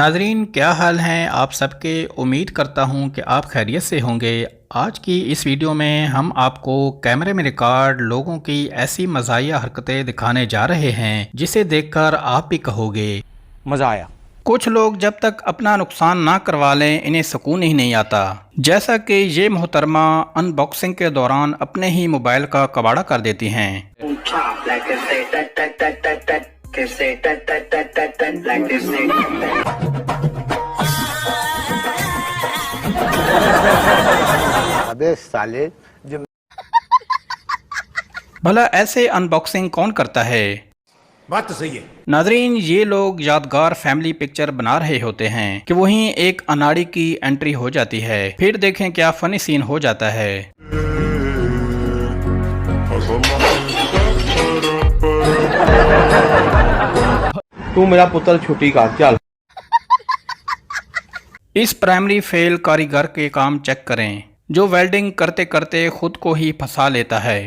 नाजरीन, क्या हाल हैं आप सबके। उम्मीद करता हूं कि आप खैरियत से होंगे। आज की इस वीडियो में हम आपको कैमरे में रिकॉर्ड लोगों की ऐसी मज़ाहिया हरकतें दिखाने जा रहे हैं जिसे देखकर आप भी कहोगे मज़ा आया। कुछ लोग जब तक अपना नुकसान ना करवा लें इन्हें सुकून ही नहीं आता। जैसा कि ये मोहतरमा अनबॉक्सिंग के दौरान अपने ही मोबाइल का कबाड़ा कर देती हैं। अबे साले भला ऐसे अनबॉक्सिंग कौन करता है? बात तो सही है। नाजरीन, ये लोग यादगार फैमिली पिक्चर बना रहे होते हैं कि वहीं एक अनाड़ी की एंट्री हो जाती है। फिर देखें क्या फनी सीन हो जाता है। तू मेरा पुत्र छुट्टी का चल। इस प्राइमरी फेल कारीगर के काम चेक करें जो वेल्डिंग करते करते खुद को ही फंसा लेता है।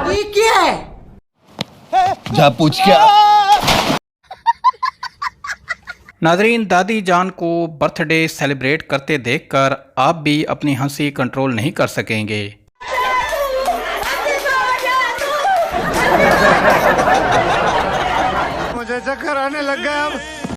ये क्या है? जा पूछ क्या। नाजरीन, दादी जान को बर्थडे सेलिब्रेट करते देखकर आप भी अपनी हंसी कंट्रोल नहीं कर सकेंगे। मुझे चक्कर आने लग गया अब।